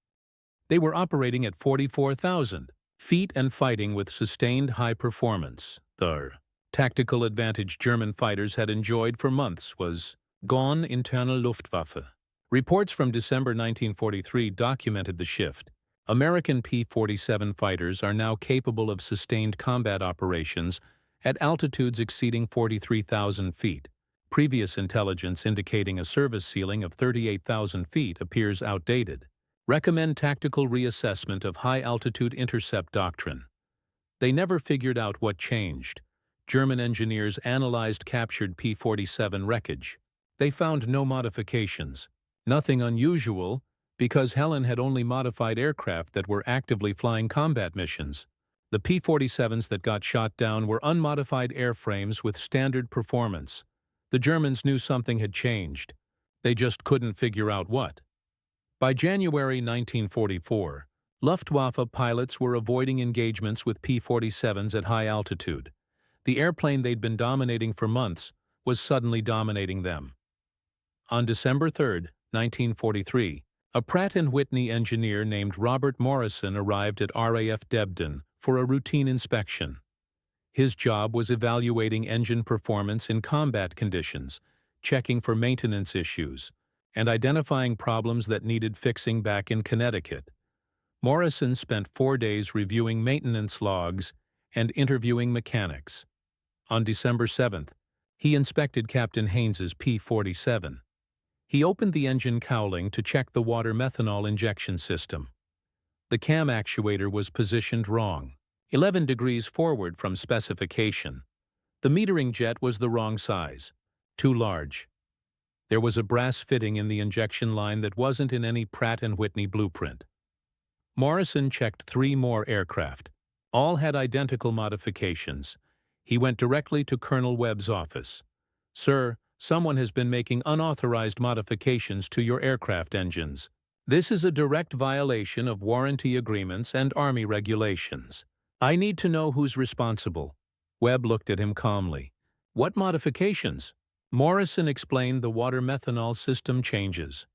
They were operating at 44,000 feet and fighting with sustained high performance. The tactical advantage German fighters had enjoyed for months was gone. Internal Luftwaffe. Reports from December 1943 documented the shift. American P-47 fighters are now capable of sustained combat operations at altitudes exceeding 43,000 feet. Previous intelligence indicating a service ceiling of 38,000 feet appears outdated. Recommend tactical reassessment of high-altitude intercept doctrine. They never figured out what changed. German engineers analyzed captured P-47 wreckage. They found no modifications. Nothing unusual, because Helen had only modified aircraft that were actively flying combat missions. The P-47s that got shot down were unmodified airframes with standard performance. The Germans knew something had changed. They just couldn't figure out what. By January 1944, Luftwaffe pilots were avoiding engagements with P-47s at high altitude. The airplane they'd been dominating for months was suddenly dominating them. On December 3, 1943, a Pratt Whitney engineer named Robert Morrison arrived at RAF Debden for a routine inspection. His job was evaluating engine performance in combat conditions, checking for maintenance issues, and identifying problems that needed fixing back in Connecticut. Morrison spent 4 days reviewing maintenance logs and interviewing mechanics. On December 7th, he inspected Captain Haynes's P-47. He opened the engine cowling to check the water-methanol injection system. The cam actuator was positioned wrong, 11 degrees forward from specification. The metering jet was the wrong size, too large. There was a brass fitting in the injection line that wasn't in any Pratt & Whitney blueprint. Morrison checked 3 more aircraft. All had identical modifications. He went directly to Colonel Webb's office. "Sir, someone has been making unauthorized modifications to your aircraft engines. This is a direct violation of warranty agreements and Army regulations. I need to know who's responsible." Webb looked at him calmly. "What modifications?" Morrison explained the water-methanol system changes.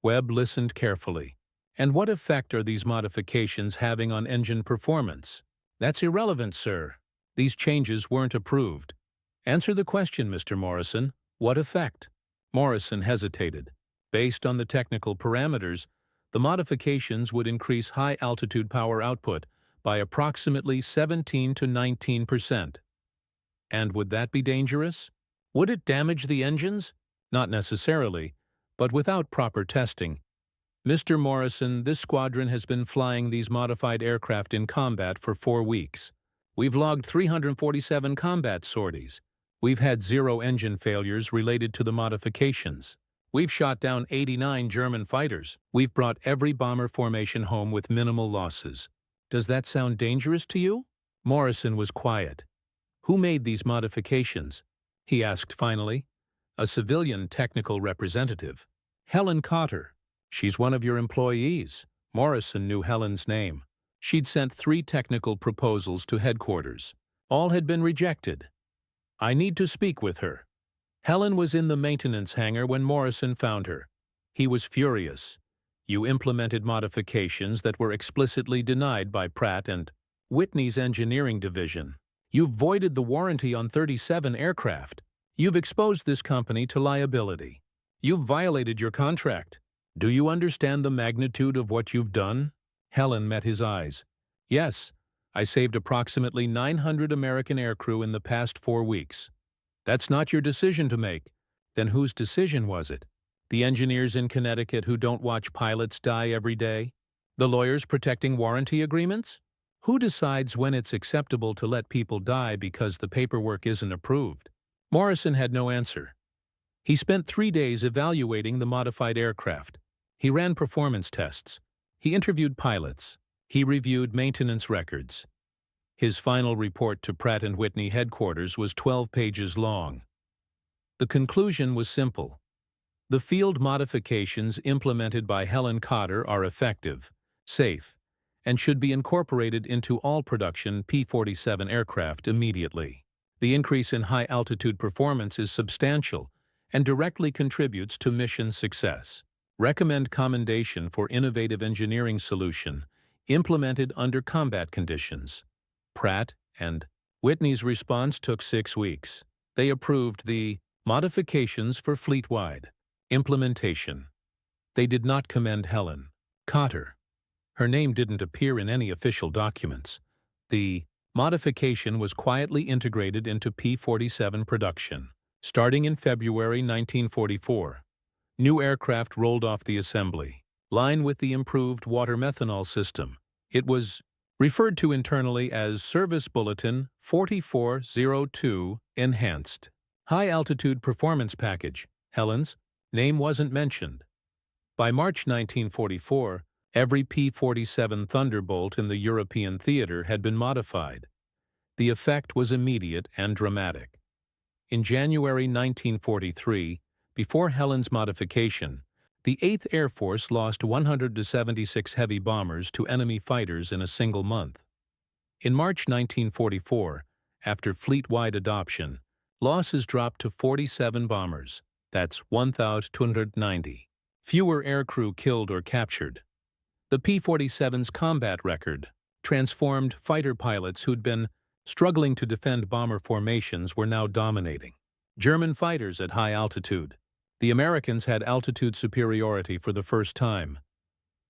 Webb listened carefully. "And what effect are these modifications having on engine performance?" "That's irrelevant, sir. These changes weren't approved." "Answer the question, Mr. Morrison. What effect?" Morrison hesitated. Based on the technical parameters, the modifications would increase high-altitude power output by approximately 17 to 19%. And would that be dangerous? Would it damage the engines? Not necessarily, but without proper testing. "Mr. Morrison, this squadron has been flying these modified aircraft in combat for 4 weeks. We've logged 347 combat sorties. We've had 0 engine failures related to the modifications. We've shot down 89 German fighters. We've brought every bomber formation home with minimal losses. Does that sound dangerous to you?" Morrison was quiet. "Who made these modifications?" he asked finally. "A civilian technical representative. Helen Cotter. She's one of your employees." Morrison knew Helen's name. She'd sent 3 technical proposals to headquarters. All had been rejected. "I need to speak with her." Helen was in the maintenance hangar when Morrison found her. He was furious. "You implemented modifications that were explicitly denied by Pratt & Whitney's engineering division. You've voided the warranty on 37 aircraft. You've exposed this company to liability. You've violated your contract. Do you understand the magnitude of what you've done?" Helen met his eyes. "Yes, I saved approximately 900 American aircrew in the past 4 weeks. That's not your decision to make. Then whose decision was it? The engineers in Connecticut who don't watch pilots die every day? The lawyers protecting warranty agreements? Who decides when it's acceptable to let people die because the paperwork isn't approved?" Morrison had no answer. He spent 3 days evaluating the modified aircraft. He ran performance tests. He interviewed pilots. He reviewed maintenance records. His final report to Pratt & Whitney headquarters was 12 pages long. The conclusion was simple. The field modifications implemented by Helen Cotter are effective, safe, and should be incorporated into all production P-47 aircraft immediately. The increase in high-altitude performance is substantial and directly contributes to mission success. Recommend commendation for innovative engineering solution implemented under combat conditions. Pratt & Whitney's response took 6 weeks. They approved the modifications for fleet-wide implementation. They did not commend Helen Cotter. Her name didn't appear in any official documents. The modification was quietly integrated into P-47 production. Starting in February 1944, new aircraft rolled off the assembly line with the improved water-methanol system. It was referred to internally as Service Bulletin 4402 Enhanced. High-altitude performance package. Helen's name wasn't mentioned. By March 1944, every P-47 Thunderbolt in the European theater had been modified. The effect was immediate and dramatic. In January 1943, before Helen's modification, The 8th Air Force lost 176 heavy bombers to enemy fighters in a single month. In March 1944, after fleet-wide adoption, losses dropped to 47 bombers. That's 1,290. Fewer aircrew killed or captured. The P-47's combat record transformed fighter pilots who'd been struggling to defend bomber formations were now dominating. German fighters at high altitude. The Americans had altitude superiority for the first time.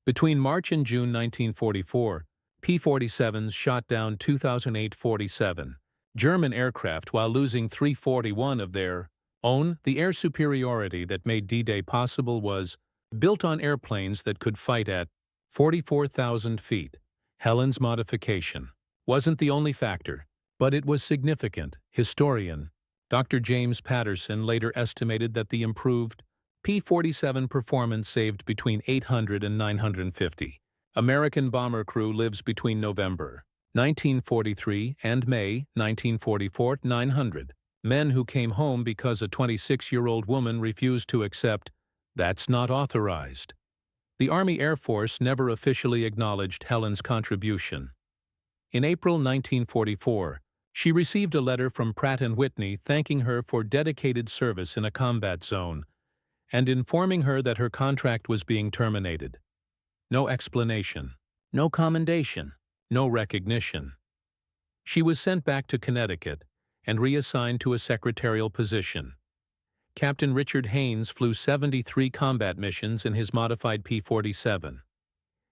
Between March and June 1944, P-47s shot down 2,847 German aircraft while losing 341 of their own. The air superiority that made D-Day possible was built on airplanes that could fight at 44,000 feet. Helen's modification wasn't the only factor, but it was significant. Historian Dr. James Patterson later estimated that the improved P-47 performance saved between 800 and 950 American bomber crew lives between November 1943 and May 1944. 900 men who came home because a 26-year-old woman refused to accept "that's not authorized." The Army Air Force never officially acknowledged Helen's contribution. In April 1944, she received a letter from Pratt Whitney thanking her for dedicated service in a combat zone and informing her that her contract was being terminated. No explanation, no commendation, no recognition. She was sent back to Connecticut and reassigned to a secretarial position. Captain Richard Haynes flew 73 combat missions in his modified P-47.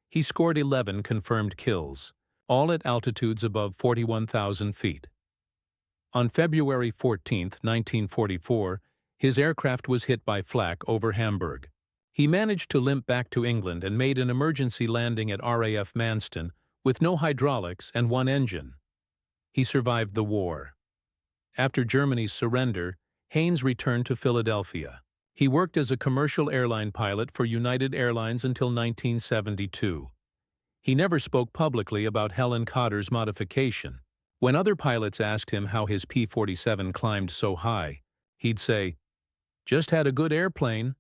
He scored 11 confirmed kills, all at altitudes above 41,000 feet. On February 14, 1944, his aircraft was hit by flak over Hamburg. He managed to limp back to England and made an emergency landing at RAF Manston with no hydraulics and one engine. He survived the war. After Germany's surrender, Haynes returned to Philadelphia. He worked as a commercial airline pilot for United Airlines until 1972. He never spoke publicly about Helen Cotter's modification. When other pilots asked him how his P-47 climbed so high, he'd say, "Just had a good airplane."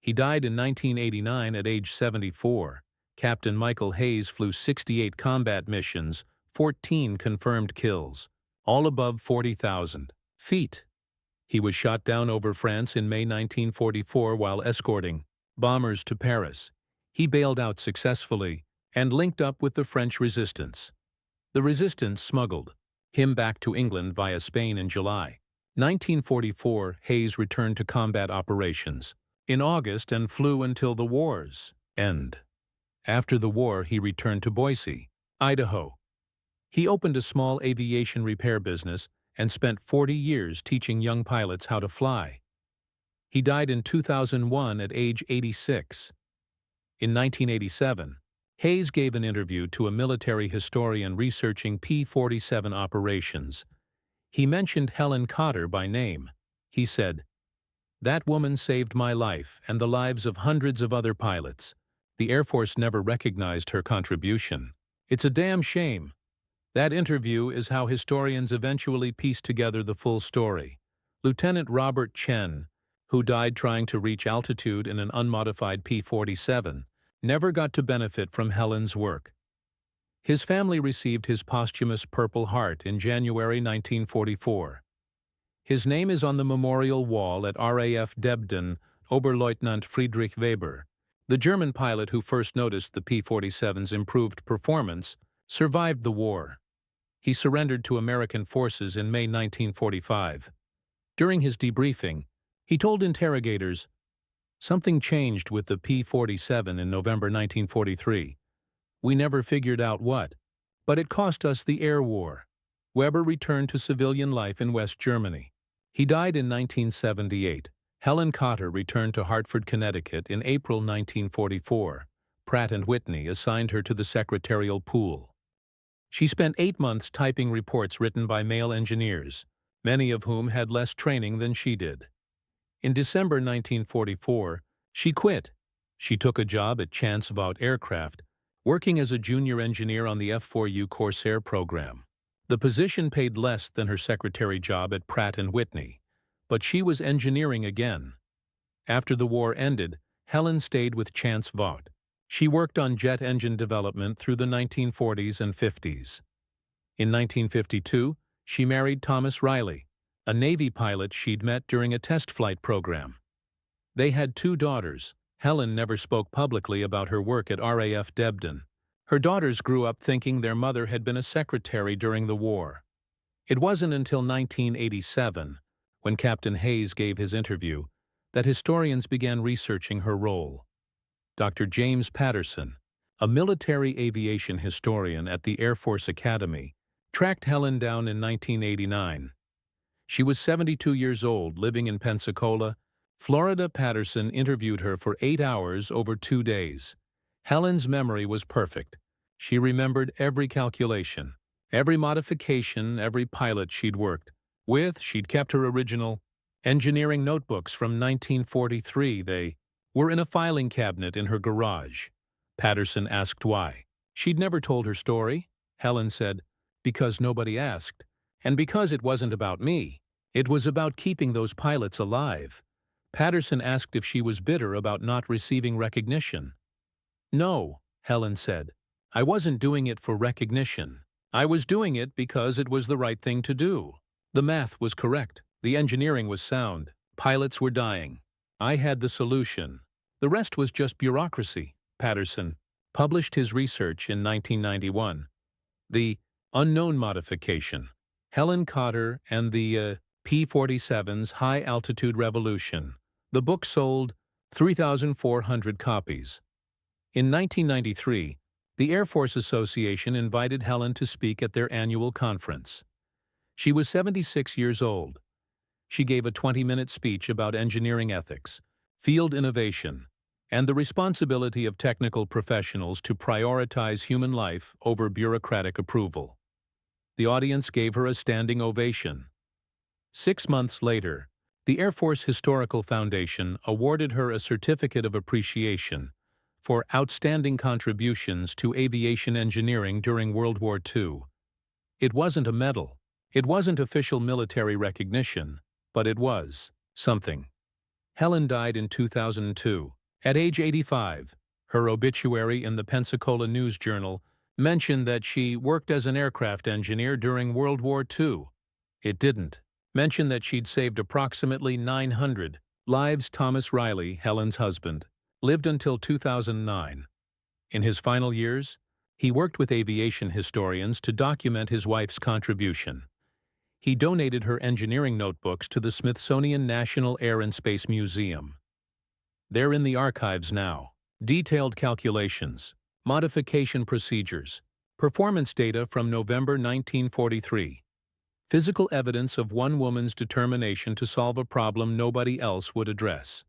He died in 1989 at age 74. Captain Michael Hayes flew 68 combat missions, 14 confirmed kills, all above 40,000 feet. He was shot down over France in May 1944 while escorting bombers to Paris. He bailed out successfully and linked up with the French resistance. The resistance smuggled him back to England via Spain in July 1944. Hayes returned to combat operations in August and flew until the war's end. After the war, he returned to Boise, Idaho. He opened a small aviation repair business and spent 40 years teaching young pilots how to fly. He died in 2001 at age 86. In 1987, Hayes gave an interview to a military historian researching P-47 operations. He mentioned Helen Cotter by name. He said, "That woman saved my life and the lives of hundreds of other pilots. The Air Force never recognized her contribution. It's a damn shame." That interview is how historians eventually pieced together the full story. Lieutenant Robert Chen, who died trying to reach altitude in an unmodified P-47, never got to benefit from Helen's work. His family received his posthumous Purple Heart in January 1944. His name is on the memorial wall at RAF Debden. Oberleutnant Friedrich Weber, the German pilot who first noticed the P-47's improved performance, survived the war. He surrendered to American forces in May 1945. During his debriefing, he told interrogators, "Something changed with the P-47 in November 1943. We never figured out what, but it cost us the air war." Weber returned to civilian life in West Germany. He died in 1978. Helen Cotter returned to Hartford, Connecticut in April 1944. Pratt Whitney assigned her to the secretarial pool. She spent 8 months typing reports written by male engineers, many of whom had less training than she did. In December 1944, she quit. She took a job at Chance Vought Aircraft, working as a junior engineer on the F-4U Corsair program. The position paid less than her secretary job at Pratt Whitney, but she was engineering again. After the war ended, Helen stayed with Chance Vaught. She worked on jet engine development through the 1940s and 50s. In 1952, she married Thomas Riley, a Navy pilot she'd met during a test flight program. They had 2 daughters. Helen never spoke publicly about her work at RAF Debden. Her daughters grew up thinking their mother had been a secretary during the war. It wasn't until 1987, when Captain Haynes gave his interview, that historians began researching her role. Dr. James Patterson, a military aviation historian at the Air Force Academy, tracked Helen down in 1989. She was 72 years old, living in Pensacola, Florida. Patterson interviewed her for 8 hours over 2 days. Helen's memory was perfect. She remembered every calculation, every modification, every pilot she'd worked with. She'd kept her original engineering notebooks from 1943. They were in a filing cabinet in her garage. Patterson asked why. She'd never told her story. Helen said, "Because nobody asked, and because it wasn't about me. It was about keeping those pilots alive." Patterson asked if she was bitter about not receiving recognition. "No," Helen said. "I wasn't doing it for recognition. I was doing it because it was the right thing to do. The math was correct. The engineering was sound. Pilots were dying. I had the solution. The rest was just bureaucracy." Patterson published his research in 1991. The Unknown Modification, Helen Cotter and the P-47's High-Altitude Revolution. The book sold 3,400 copies. In 1993, the Air Force Association invited Helen to speak at their annual conference. She was 76 years old. She gave a 20-minute speech about engineering ethics, field innovation, and the responsibility of technical professionals to prioritize human life over bureaucratic approval. The audience gave her a standing ovation. 6 months later, the Air Force Historical Foundation awarded her a certificate of appreciation for outstanding contributions to aviation engineering during World War II. It wasn't a medal. It wasn't official military recognition, but it was something. Helen died in 2002, at age 85. Her obituary in the Pensacola News-Journal mentioned that she worked as an aircraft engineer during World War II. It didn't mention that she'd saved approximately 900 lives. Thomas Riley, Helen's husband, lived until 2009. In his final years, he worked with aviation historians to document his wife's contribution. He donated her engineering notebooks to the Smithsonian National Air and Space Museum. They're in the archives now. Detailed calculations, modification procedures, performance data from November 1943. Physical evidence of one woman's determination to solve a problem nobody else would address.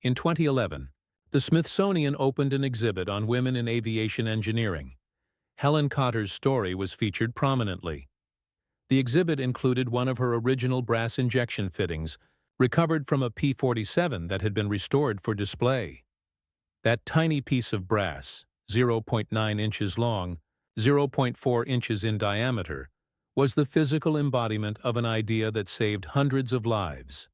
In 2011, the Smithsonian opened an exhibit on women in aviation engineering. Helen Cotter's story was featured prominently. The exhibit included one of her original brass injection fittings, recovered from a P-47 that had been restored for display. That tiny piece of brass, 0.9 inches long, 0.4 inches in diameter, was the physical embodiment of an idea that saved hundreds of lives.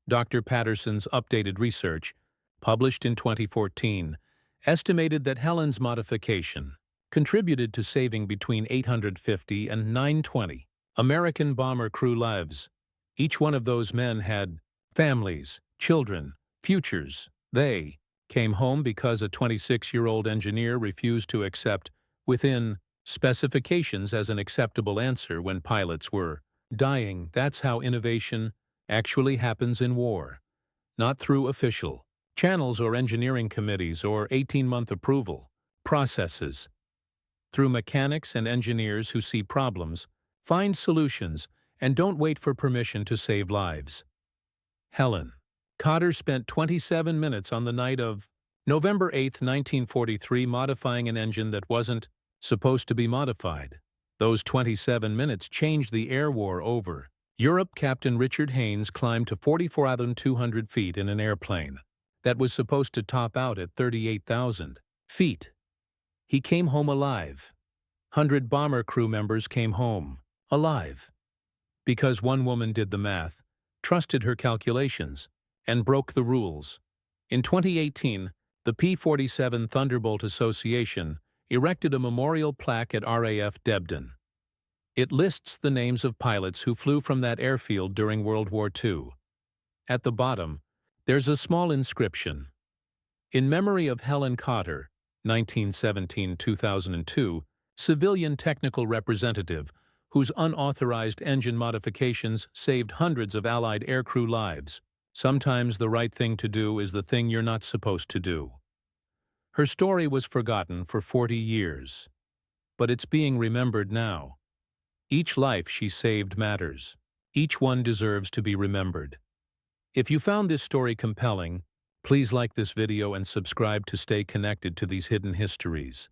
Dr. Patterson's updated research, published in 2014, estimated that Helen's modification contributed to saving between 850 and 920 American bomber crew lives. Each one of those men had families, children, futures. They came home because a 26-year-old engineer refused to accept within specifications as an acceptable answer when pilots were dying. That's how innovation actually happens in war, not through official channels or engineering committees or 18-month approval processes. Through mechanics and engineers who see problems, find solutions, and don't wait for permission to save lives. Helen Cotter spent 27 minutes on the night of November 8, 1943, modifying an engine that wasn't supposed to be modified. Those 27 minutes changed the air war over Europe. Captain Richard Haynes climbed to 44,200 feet in an airplane that was supposed to top out at 38,000 feet. He came home alive. 100 bomber crew members came home alive. Because one woman did the math, trusted her calculations, and broke the rules. In 2018, the P-47 Thunderbolt Association erected a memorial plaque at RAF Debden. It lists the names of pilots who flew from that airfield during World War II. At the bottom, there's a small inscription. In memory of Helen Cotter, 1917-2002, civilian technical representative, whose unauthorized engine modifications saved hundreds of Allied aircrew lives. Sometimes the right thing to do is the thing you're not supposed to do. Her story was forgotten for 40 years, but it's being remembered now. Each life she saved matters. Each one deserves to be remembered. If you found this story compelling, please like this video and subscribe to stay connected to these hidden histories.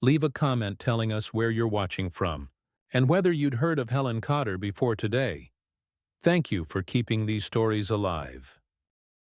Leave a comment telling us where you're watching from, and whether you'd heard of Helen Cotter before today. Thank you for keeping these stories alive.